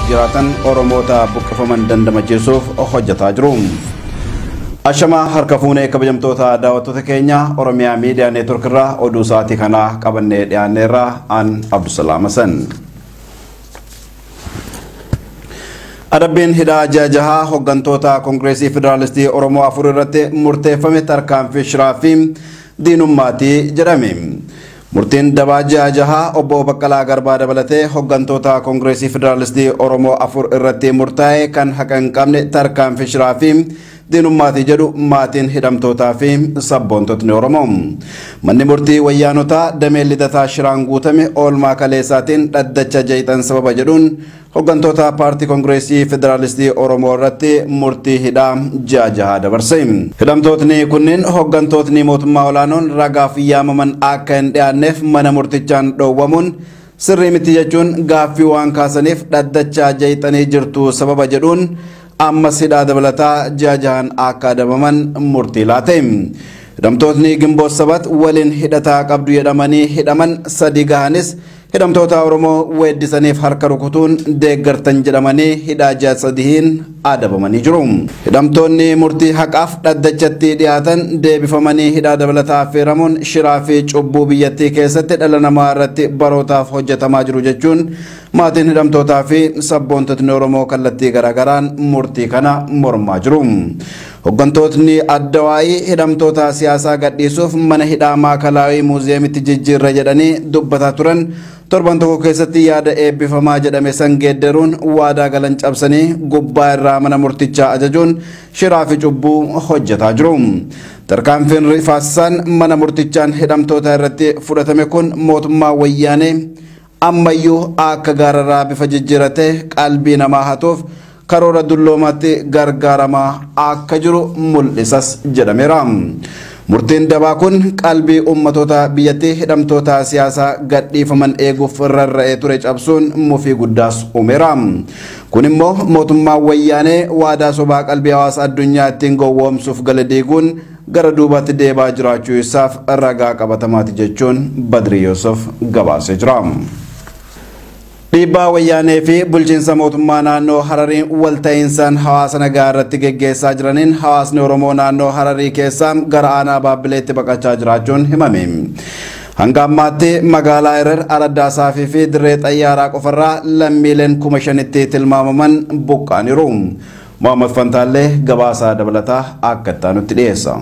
jiraatan Oromoota buqqifaman dandamachiisuuf hojjetaa jiru. Ashama harka fuunee kabajamtoota daawwattoota keenya Oromiyaa Miidiyaa Neetwork irraa oduu sa'aatii kanaa qabannee dhiyaanneerra an Abdusalaam Hasan. Adabbiin hidhaa jaha hoggantoota Koongireesii Federaalistii Oromoo afur irratti murteeffame tarkaanfii shiraa fi diinummaatii jedhame. Murtiin dabaa jaha obbo Baqqalaa Garbaa dabalatee hoggantoota Koongireesii Federaalistii Oromoo afur irratti murtaa'e kan haqa hin qabne tarkaanfii shiraa fi diinummaatii jedhu maatiin hidhamtootaa fi sabboontotni Oromoo. Manni murtii wayyaanotaa damee lidataa shiraan guutame oolmaa kaleessaatiin dhaddacha jeeqan sababa jedhuun hoggantoota paartii Koongireesii Federaalistii Oromoo irratti murtii hidhaa jaha dabarse. Hidhamtootni kunneen hoggantootni mootummaa olaanoon ragaaf yaamaman akka hin dhiyaanneef mana murtichaan dhoowwamuun sirrii miti jechuun gaaffii waan kaasaniif dhaddacha jeeqanii jirtu sababa jedhuun ammas hidhaa dabalataa jahaan akka adabaman murtii laate. Hidhamtootni Gimboot 7 waliin hidhataa qabdu jedhamanii hidhaman sadi gahanis hidhamtoota Oromoo weeddisaniif harka rukutuun deeggartan jedhamanii hidhaa jaasadiin adabamanii jiru. Hidhamtoonni murtii haqaaf dhaddachatti dhiyaatan deebifamanii hidhaa dabalataa affeeramuun shiraa fi cubbuu biyyattii keessatti dhala namaa irratti barootaaf hojjetamaa jiru jechuun maatiin hidhamtootaa fi sabboontotni Oromoo kallattii garaagaraan murtii kana mormaa jiru. Hoggantootni addawaayii hidhamtoota siyaasaa gadhiisuuf mana hidhaa maakalaawii muuziyeemitti jijjiirra jedhanii dubbataa turan torban tokko keessatti yaada eebbifamaa jedhame san geeddaruun waadaa galan cabsanii gubbaa irraa mana murtichaa ajajuun shiraa fi cubbuu hojjetaa jiru. Tarkaanfiin rifaasisaan mana murtichaan hidhamtoota irratti fudhatame kun mootummaa wayyaanee ammayyuu akka gaararraa bifa jijjiirate qalbii namaa hatuuf karoora dulloomaatti gargaaramaa akka jiru mul'isas jedhameera. Murtiin dabaa kun qalbii ummatoota biyyattii hidhamtoota siyaasaa gadhiifaman eeguuf rarra'ee ture cabsuun mufii guddaas uumeera. Kun immoo mootummaa wayyaanee waadaa sobaa qalbii hawaasa addunyaa ittiin gowwoomsuuf gala diiguun gara duubaatti deebaa jiraachuu isaaf ragaa qabatamaati jechuun Badri Yusuf gabaasee jira. Dhiibbaa wayyaanee fi bulchiinsa mootummaa naannoo Hararii walta'iinsaan hawaasa nagaa irratti geggeessaa jiraniin hawaasni Oromoo naannoo Hararii keessaa gara aanaa Baabbileetti baqachaa jiraachuun himame. Hanga ammaatti magaalaa Erer Araddaa fi dirree xayyaaraa qofarraa lammiileen 5,000tti tilmaamaman buqqaaniiru. Muhammad Fantaallee gabaasaa dabalataa akka itti dhiyeessa.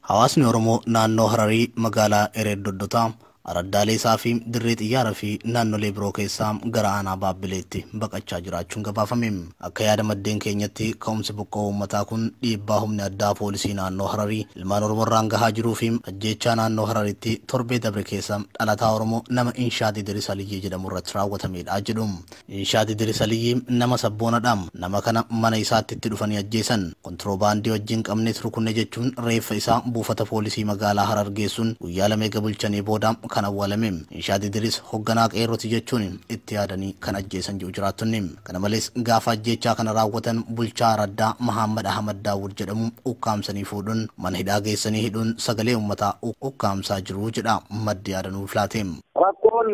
Hawaasni Oromoo naannoo Hararii magaalaa Erer Doddotaa Araddaalee fi dirree xiyyaara fi naannolee biroo keessaa gara aanaa Baabbileetti baqachaa jiraachuun gabaafame. Akka yaada maddeen keenyatti ka'umsi buqqa'uu uummataa kun dhiibbaa humni addaa poolisii naannoo Hararii ilmaan Oromoo irraan gahaa jiruu fi ajjeechaa naannoo Harariitti torbee dabre keessa dhalataa Oromoo nama Inshaat Idris Aliyyii jedhamu irratti raawwatamedha jedhu. Inshaat Idris Aliyyii nama sabboonadha. Nama kana mana isaatti itti dhufanii ajjeesan. Kontiroobaandii wajjin qabneet rukunne jechuun reeffa isaa buufata poolisii magaalaa Harar geessuun guyyaa lama eega bulchanii booda kan awwaalame. Inshaat Idris hoogganaa qeerrooti jechuun itti yaadanii kan ajjeesan jiru jiraattonni. Kana malees gaafa ajjeechaa kana raawwatan bulchaa Araddaa Muhammad Ahmad Daawud jedhamu ukkaamsanii fuudhuun mana hidhaa geessanii hidhuun sagalee uummataa ukkaamsaa jiru jedha maddi yaadanuuf laate. Rakkoon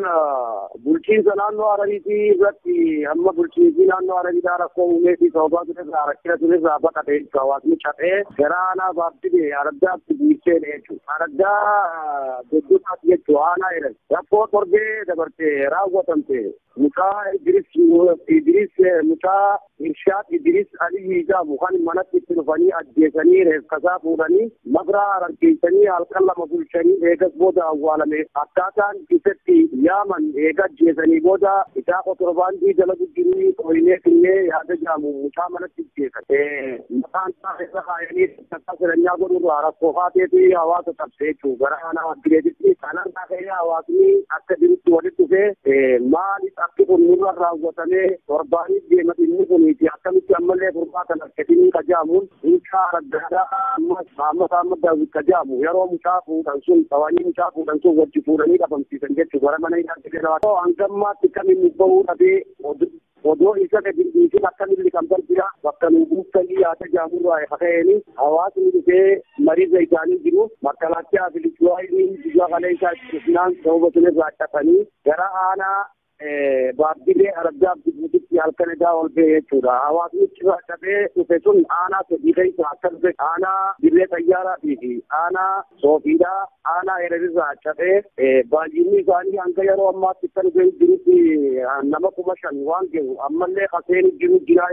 bulchiinsa naannoo Harariitii irratti amma bulchiinsi naannoo Harariidhaa rakkoo uumeetii sababaa turerraa rakkina turerraa baqatee hawaasni cabee gara aanaa Baabbilee Araddaatti buusee jechuudha. Araddaa Doddotaatti jechuudha aanaa jedhan rakkoo torbee dabartee raawwatamte mucaa Idris mucaa Inshaat Idris Aliyyii jedhamu kan manatti itti dhufanii ajjeesanii reeffasaa fuudhanii mabraa harargeessanii halkan lama bulchanii eegas booda awwaalame. Akkaataan isatti yaaman eega ajjeesanii booda isaa kontiroobaandii jala guddirii qoyinee finnee yaada jedhamu mucaa manatti ajjeesan. Maqaan isaa irra kaayanii takka filanyaa godhurraa rakkoo haateefi hawaasa cabsee jechuudha. Gara aanaa Baabbileetti kanarraa ka'ee hawaasni akka jirutti walitti dhufee maaliif akka kun nurra raawwatamee torbaaniif deema inni kuniiti akkamitti ammallee furmaata harkatinii qajaamuun mucaa Araddaadhaa amma Daawud qajaamu yeroo mucaa fuudhan sun tawanii mucaa fuudhan sun wajji fuudhanii dhabamsiisan jechuudha. Gara mana hidhaatti jedhama. Hangammaatti kamiin bahuu dhabee odoo isa gadhiisin akkamilli kan barbira bakka nu buuftanii yaada jaamurraa hafeeni hawaasni dhufee mariza isaanii jiru makkalaatti afilichuwaayiniin biyya kalee isaa itti sababa sunirraa cabanii gara aanaa baabbilee argaa bituutti halkan egaa ol ba'ee jechuudha. Hawaasni irraa qabee dhufe sun aanaa sadii keessa akka dhufe aanaa dirree xayyaaraatii fi aanaa soofiidhaa aanaa ererirraa cabee baay'inni isaanii hanga yeroo ammaatti kan jirutti nama 5,000 waan gahu ammallee qaseen jiru jira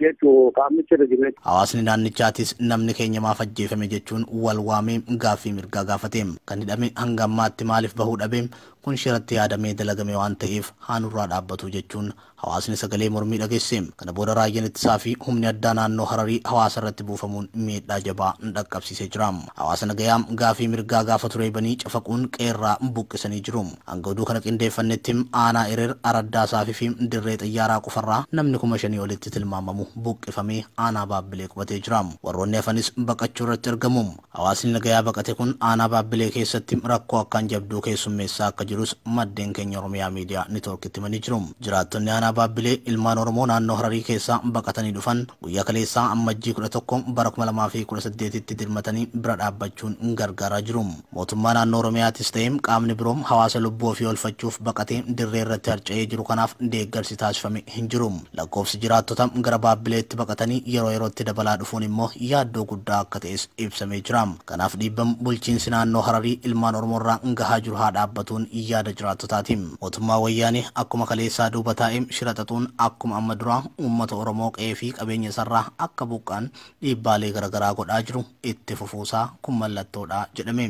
jechuudha qaamnicha irra. Hawaasni naannichaatis namni keenya maaf ajjeefame jechuun wal waamee gaaffii mirgaa gaafateem. Kan hidhame hanga ammaatti maaliif bahuu dhabeem kun shirratti yaadamee dalagame waan ta'eef haanurraa dhaabbatu jechuun hawaasni sagalee mormii dhageesseem. Kana booda raayyaan ittisaa fi humni addaa naannoo Hararii hawaasa irratti buufamuun miidhaa jabaa dhaqqabsiisee jira. Hawaasa nagayaam gaaffii mirgaa gaafa ture banii cafaquun qeerraa buqqisanii jiru. Hanga oduu kana qindeeffannetti aanaa Erer Araddaa fi dirree xayyaaraa qofarraa namni 5,000 olitti tilmaamamu buqqifamee aanaa Baabbilee qubatee jira. Warroonni hafanis baqachuu irratti argamu. Hawaasni nagayaa baqate kun aanaa Baabbilee keessatti rakkoo akkaan jabduu keessummeessaa akka jirus maddeen keenya Oromiyaa miidiyaa neetwoorkitti himanii jiru. Jiraattonni aanaa Baabbilee ilmaan Oromoo naannoo Hararii keessaa baqatanii dhufan guyyaa kaleessaa ammajjii 11 bara 2018tti dirmatanii bira dhaabbachuun gargaaraa jiru. Mootummaa naannoo Oromiyaatis ta'ee qaamni biroom hawaasa lubbuu ofii oolfachuuf baqatee dirree irratti harca'ee jiru kanaaf deeggarsi taasifame hin jiru. Lakkoofsi jiraattota gara Baabbileetti baqatanii yeroo yerootti dabalaa dhufuun immoo yaaddoo guddaa akka ta'es ibsamee jira. Kanaaf dhiibbam bulchiinsi naannoo Hararii ilmaan Oromoo irraa gahaa jiru haa dhaabbatuun yaada jiraattotaati. Mootummaa wayyaanee akkuma kaleessaa duuba taa'ee shiraxaxuun akkuma amma duraa uummata Oromoo qe'ee fi qabeenya isaarraa akka buqqaan dhiibbaalee garaagaraa godhaa jiru itti fufuusaa kun mallattoodha jedhame.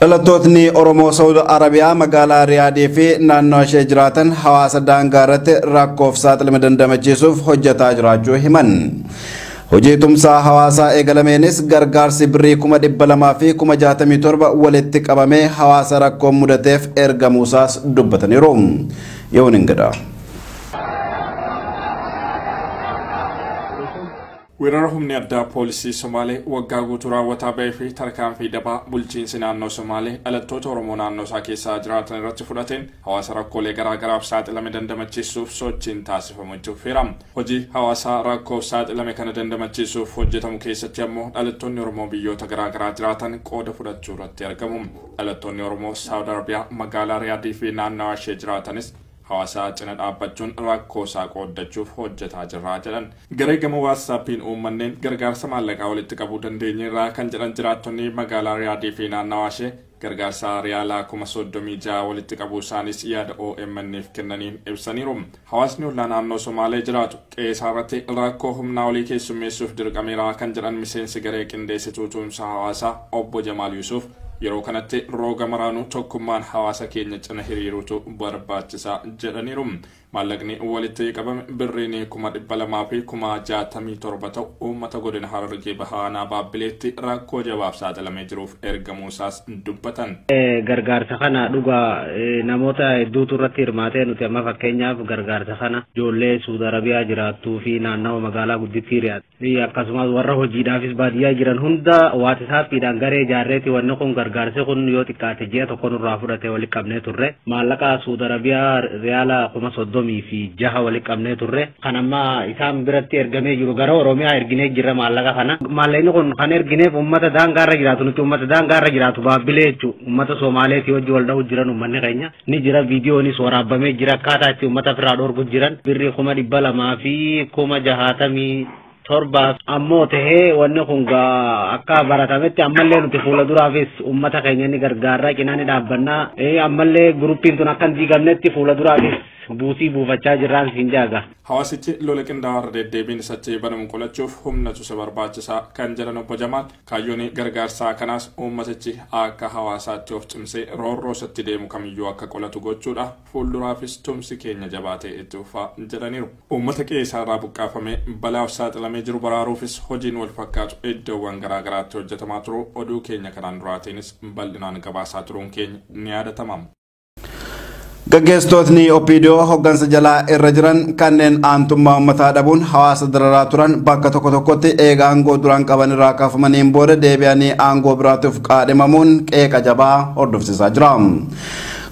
Dhalattootni Oromoo Saudi Arabiyaa magaalaa Riyaadii fi naannoo ishee jiraatan hawaasa daangaa irratti rakkoof saaxilama dandamachiisuuf hojjetaa jiraachuu himan. Hojii tumsaa hawaasaa eegalameenis gargaarsi birrii 200,000 fi 67 walitti qabamee hawaasa rakkoon mudateef ergamuusaas dubbataniiru. Yoon ingada. Weerara humni addaa poolisii Somaalee waggaa guutuu raawwataa bahee fi tarkaanfii dabaa bulchiinsi naannoo Somaalee dhalattoota Oromoo naannoo isaa keessaa jiraatan irratti fudhateen hawaasa rakkoolee garaagaraaf saaxilame dandamachiisuuf sochiin taasifamu jira. Hojii hawaasaa rakkoof saaxilame kana dandamachiisuuf hojjetamu keessatti ammoo dhalattoonni Oromoo biyyoota garaagaraa jiraatan qooda fudhachuu irratti argamu. Dhalattoonni Oromoo Saudi Arabiyaa magaalaa Riyaadii fi naannawaa ishee jiraatanis hawaasa cina dhaabbachuun rakkoo isaa qooddachuuf hojjetaa jirra jedhan. Garee gama WhatsAppiin uummanneen gargaarsa maallaqaa walitti qabuu dandeenyeerraa kan jedhan jiraattonni magaalaa Riyaadii fi naannawaa ishee gargaarsa riyaalaa 36 walitti qabuu isaanis yaada OMN'f kennaniin ibsaniiru. Hawaasni ollaa naannoo Somaalee jiraatu qe'ee irratti rakkoo humnaa olii keessummeessuuf dirqameera kan jedhan miseensi garee qindeessituu tumsa hawaasaa obbo Jamaal Yusuf yeroo kanatti rooga maraanuu tokkummaan hawaasa keenya cina hiriiruutu barbaachisaa jedhaniiru. Maallaqni walitti qabame birriin 200,000 fi 67 ta'u uummata godina Harargee bahaanaa Baabbileetti rakkoo jabaaf saaxilamee jiruuf ergamuusaas dubbatan. Gargaarsa kana dhugaa namoota hedduutu irratti hirmaatee nuti amma fakkeenyaaf gargaarsa kana ijoollee Saudi Arabiyaa jiraattuu fi naannawaa magaalaa guddittii Riyaad akkasumas warra hojiidhaafis baadiyyaa jiran hunda WhatsAppiidhaan garee ijaarreeti wanni kun gargaarsi kun yoo xiqqaate ji'a tokko nurraa fudhatee walitti qabnee turre maallaqa Saudi Arabiyaa riyaala 30 fi 6 walitti qabnee turre kan amma isaan biratti ergamee jiru gara Oromiyaa erginee jira maallaqa kana. Maallaqni kun kan ergineef uummata daangaarra jiraatu nuti uummata daangaarra jiraatu Baabbilee jechuudha. Uummata Somaaleetii wajji wal dha'u jiran uummanni keenya ni jira viidiyoonis waraabamee jira akkaataa itti uummata firaa dhorgu jiran birrii 200,000 fi 67 torba ammoo tahee wanni kun akka baratametti ammallee nuti fuula duraafis uummata keenya ni gargaarra cinaa ni dhaabbannaa ammallee gruppiin tun akka hin diigamnetti fuula duraafis buusii buufachaa jirraan siin jaaga. Hawaasichi lola qindaa'aa deddeebiin isatti banamu qolachuuf humnatu isa barbaachisaa kan jedhan obbo Jamaal kaayyoon gargaarsaa kanaas uummatichi akka hawaasaatti of cimsee roorroo isatti deemu kamiyyuu akka qolatu gochuudha. Fuulduraafis tumsi keenya jabaatee itti fufaa jedhaniiru. Uummata qe'ee isaarraa buqqaafamee balaaf saaxilamee jiru baraaruufis hojiin wal fakkaatu iddoowwan garaagaraatti hojjetamaa turu oduu keenya kanaan duraatiinis bal'inaan gabaasaa turuun keenya ni yaadatama. Gaggeessitootni OPDO hoggansa jalaa irra jiran kanneen aantummaa uummataa dhabuun hawaasa dararaa turan bakka tokko tokkotti eega aangoo duraan qaban irraa kaafamaniin booda deebi'anii aangoo biraatiif qaadhimamuun qeeqa jabaa hordofsiisaa jira.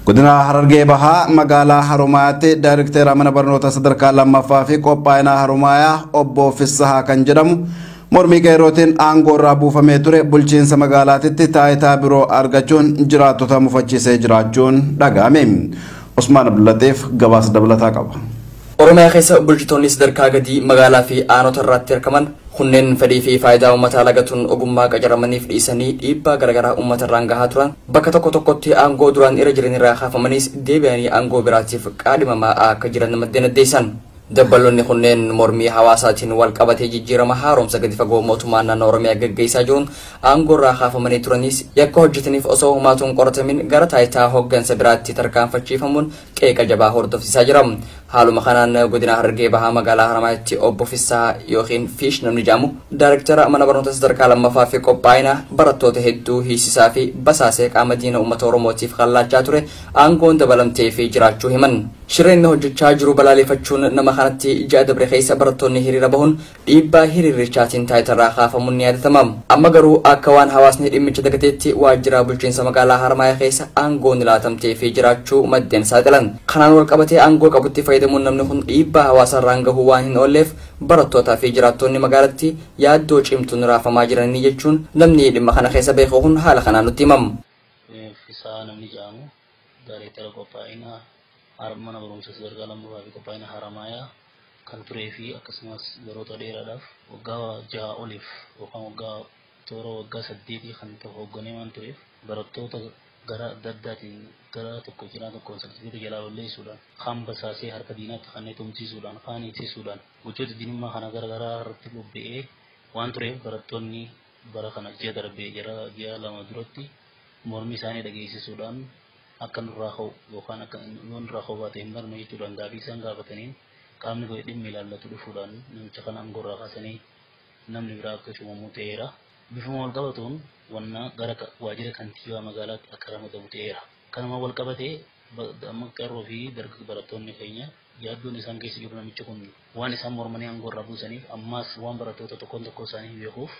Godina Harargee Bahaa magaalaa Harumayaatti Daayirekteera mana barnoota sadarkaa lammaffaa fi qophaa'inaa Harumayaa obbo Fissahaa kan jedhamu mormii qeerrootiin aangoo irraa buufamee ture bulchiinsa magaalaatitti taayitaa biroo argachuun jiraattota mufachiisee jiraachuun dhaga'ame. Usmaan Abdullateef gabaasa dabalataa qaba. Oromiyaa keessa bulchitoonni sadarkaa gadii magaalaa fi aanota irratti argaman kunneen fedhii fi faayidaa uummataa lagatuun ogummaa qacaramaniif dhiisanii dhiibbaa garaagaraa uummata irraan gahaa turan bakka tokko tokkotti aangoo duraan irra jiran irraa kaafamanis deebi'anii aangoo biraatiif qaadhimamaa akka jiran maddeen addeessan. Dabballoonni kunneen mormii hawaasaatiin wal qabatee jijjiirama haaromsa gadi fagoo mootummaa naannoo Oromiyaa gaggeessaa jiruun aangoo irraa kaafamanii turanis yakka hojjetaniif osoo humaatuun qoratamin gara taayitaa hooggansa biraatti tarkaanfachiifamuun qeeqa jabaa hordofsiisaa jira. Haaluma kanaan godina Harargee Bahaa magaalaa Haramaatti obbo Fissaa yookiin Fiish namni jedhamu daayirektara mana barnoota sadarkaa lammaffaa fi qophaa'ina barattoota hedduu hiisisaa fi basaasee qaama diina uummata Oromootiif kallaachaa ture aangoon dabalamtee fi jiraachuu himan. Shireen hojjechaa jiru balaaleffachuun nama kanatti ja'a dabre keessa barattoonni hiriira bahuun dhiibbaa hiriirichaatiin taayitarraa kaafamuun ni yaadatama. Amma garuu akka waan hawaasni dhimmicha dagateetti waajjira bulchiinsa magaalaa Haramayaa keessa aangoon laatamtee fi jiraachuu maddeen saaxilan. Kanaan wal qabatee aangoo qabutti fayyadamuun namni kun dhiibbaa hawaasarraan gahuu waan hin oolleef barattootaa fi jiraattonni magaalattii yaaddoo cimtuun raafamaa jiranii jechuun namni dhimma kana keessa beeku kun haala kanaan nutti himam. Mana barumsa sadarkaa lammaffaa fi qophaa'ina Haramayaa kan turee fi akkasumas yeroota dheeraadhaaf waggaa 6 oliif yookaan waggaa 8 kan ta'u hoogganee waan tureef barattoota gara adda addaatiin gara tokko cinaa tokkoon salphisiisaa jalaa balleessuudhaan kaan basaasee harka diinaatti kan tumsiisuudhaan kaan eegsisuudhaan gochoota diinummaa kana garaagaraa irratti bobba'ee waan tureef barattoonni bara kana ji'a darbee ji'a 2 duratti mormii isaanii dhageessisuudhaan akka nurraa ka'u yookaan akka nurraa ka'u baatee hin barne jechuudhaan gaaffii isaan gaafataniin qaamni godhe dhimmi ilaallatu dhufuudhaan namicha kana aangorraa kaasanii namni biraa akka cuumamu ta'eera. Bifuma wal qabatuun wanna gara waajjira kantiibaa magaalaatti akka ramadamu ta'eera. Kanuma wal qabatee amma qeerroo fi dargaggoonni barattoonni keenya yaaddoon isaan keessa jiru namicha kun waan isaan mormanii aangorraa buusaniif ammaas waan barattoota tokkoon tokko isaanii beekuuf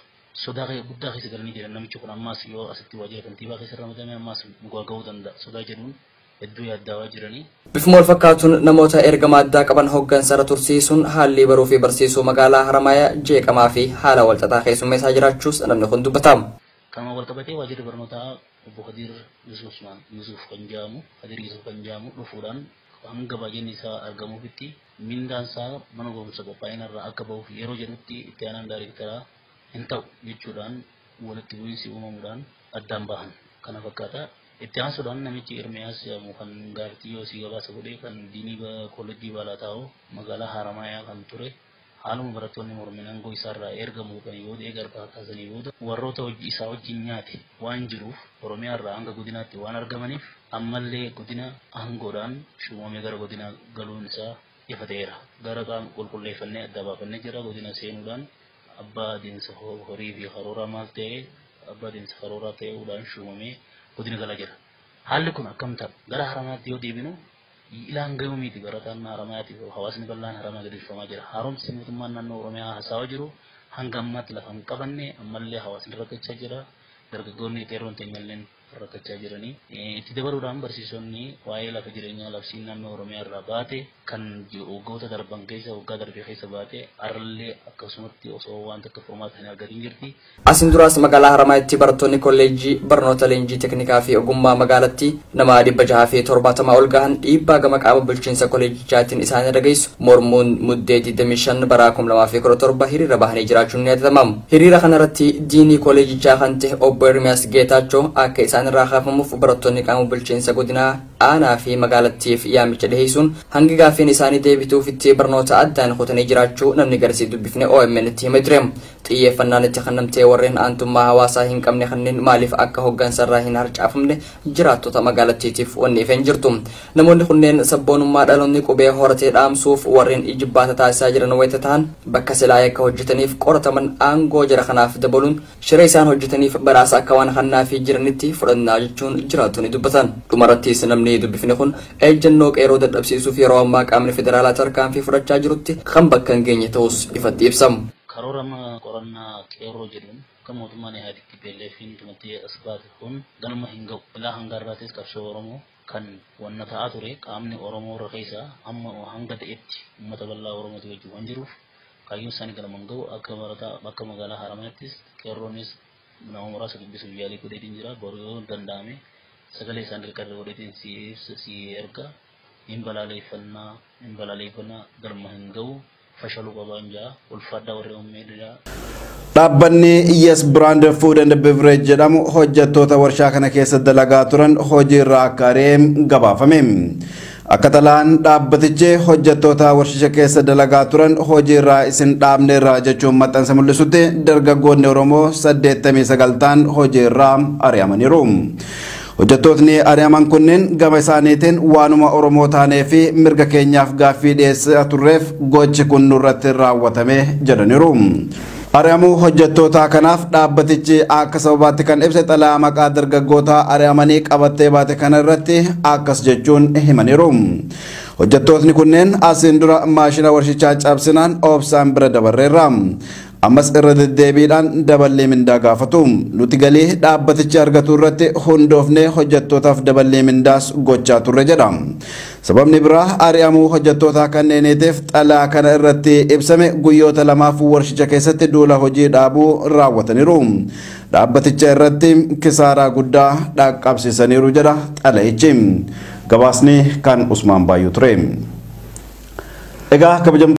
sodaa guddaa keessa galanii jiran namichi kun ammaas yoo asitti waajjira kantiibaa keessa ramadame ammaas mugaa ga'uu danda'a sodaa jedhuun hedduu yaaddaawaa jiranii. Bifuma wal fakkaatuun namoota ergama addaa qaban hooggansarra tursiisuun haalli baruu fi barsiisuu magaalaa Haramayaa jeeqamaa fi haala walxaxaa keessummeessaa jiraachuus namni kun dubbatama. Kanuma wal qabatee waajjirri barnootaa obbo Hadir Yusuf kan jedhamu dhufuudhaan hanga baay'inni isaa argamuufitti mindaan isaa mana barumsa qophaa'ina irraa akka bahuuf yeroo jedhutti itti aanaan daayirektaraa hin ta'u jechuudhaan walitti bu'iinsi uumamuudhaan addaan bahan. Kana fakkaata itti aansuudhaan namichi Ermiyaas jedhamu kan gaaftii yoo si gabaasa godhee kan diinii koolleejjii balaa taa'u magaalaa Haramayaa kan ture haaluma barattoonni mormii aangoo isaarraa erga muuqanii booda garbaa kaasanii booda warroota hojii isaa wajjin nyaate waan jiruuf Oromiyaa irraa hanga godinaatti waan argamaniif ammallee godina aangoodhaan shuumamee gara godina galuun isaa ifa ta'eera. Gara qaama qulqulleeffannee adda baafannee jira godina seenuudhaan abbaa adeemsa horii fi karooraa maal ta'e abbaa adeemsa karooraa ta'uudhaan shuumamee godina galaa jira. Haalli kun akkam ta'a gara Haramaatti yoo deebinu ilaan gahuu miti barataan Haramaatti hawaasni bal'aan Haramaa gaggeeffamaa jira. Haaromsi mootummaan naannoo Oromiyaa haasawaa jiru hanga ammaatti lafa hin qabanne ammallee hawaasni rakkachaa jira. Dargaggoonni qeerroon teenyalleen rakkachaa jiranii itti dabaluudhaan barsiisonni waa'ee lafa jireenyaa labsiin naannoo Oromiyaa irraa baate kan waggoota darban keessa waggaa darbee keessa baate arallee akkasumatti osoo waan takka furmaata hin argatin jirti. Asin duraas magaalaa Haramaatti barattoonni kolleejjii barnoota leenjii teknikaa fi ogummaa magaalatti nama 670 ol gahan dhiibbaa gama qaama bulchiinsa kolleejichaatiin isaan dhageessu mormuun muddee 25 bara 2017 hiriira bahanii jiraachuun ni yaadatama. Hiriira kanarratti diinii kolleejichaa kan ta'e obbo Ermiyaas Geetaachoo akka isaan irraa kaafamuuf barattoonni qaama bulchiinsa godinaa aanaa fi magaalattiif yaamicha dhiheessuun hangi gaaffiin isaanii deebituuf itti barnoota addaan kutanii jiraachuu namni garsii dubbifne OMN itti himee ture. Xiyyeeffannaan itti kennamtee warreen aantummaa hawaasaa hin qabne kanneen maaliif akka hooggansarraa hin harcaafamne jiraattota magaalattiitiif wanni ifeen jirtu. Namoonni kunneen sabboonummaa dhaloonni qubee horatee dhaamsuuf warreen ijibbaata taasisaa jiran wayita ta'an bakka silaa akka hojjetaniif qorataman aangoo jara kanaaf dabaluun shiree isaan hojjetaniif baraasa akka waan kannaa fi jiranitti fudhannaa jechuun jiraattonni dubbatan. Dhumarrattis namni dubbifne kun ejjennoo qeerroo dadhabsiisuuf yeroo ammaa qaamni federaalaa tarkaanfii fudhachaa jirutti kan bakka hin geenye ta'us ifatti ibsamu. Karoorama qorannaa qeerroo jedhuun kan mootummaan yaaditti beelleefiin tumattee asbaate kun galma hin ga'u bilaa hangaarraatis qabsoo Oromoo kan wanna ta'aa ture qaamni Oromoo irra keessaa amma hanga ta'etti uummata bal'aa Oromootu wajjin waan jiruuf kaayyoon isaanii galma hin ga'u akka barataa bakka magaalaa Haramaattis qeerroonis nama muraasa dubbisuuf yaalii godheetiin jira boroo danda'ame sagalee isaan dirqarra godheetiin si erga in balaleeffannaa galma hin ga'u fashaluu qabaan jaa ulfaadhaa warri uummeedha. Dhaabbanni Yes Brand Food and Beverage jedhamu hojjettoota warshaa kana keessa dalagaa turan hojiirraa akka ari'e gabaafame. Akka talaan dhaabbatichi hojjettoota warshicha keessa dalagaa turan hojiirraa isin dhaabneerra jechuun maxxansa mul'isutti dargaggoonni Oromoo 89 ta'an hojiirraa ari'amaniiru. Hojjettootni ari'aman kunneen gama isaaniitiin waanuma Oromoo taanee fi mirga keenyaaf gaaffii dhiyeessaa turreef gochi kun nurratti raawwatame jedhaniiru. Ari'amuu hojjettoota kanaaf dhaabbatichi akka sababaatti kan ibse xalayaa maqaa dargaggoota ari'amanii qabattee baate kana irratti akkas jechuun himaniiru. Hojjettootni kunneen asiin dura maashina warshichaa cabsinaan obsaan bira dabarreerra. Ammas irra deddeebiidhaan daballee mindaa gaafatu. Nuti galii dhaabbatichi argatu irratti hundoofnee hojjettootaaf daballee mindaas gochaa turre jedha. Sababni biraa ari'amuu hojjettoota kanneeniitiif xalayaa kana irratti ibsame guyyoota lamaaf warshicha keessatti duula hojii dhaabuu raawwataniiru. Dhaabbaticha irratti kisaaraa guddaa dhaqqabsiisaniiru jedha xalayichi. Gabaasni kan Usmaan Baayyuu ture. Egaa kabajamtoota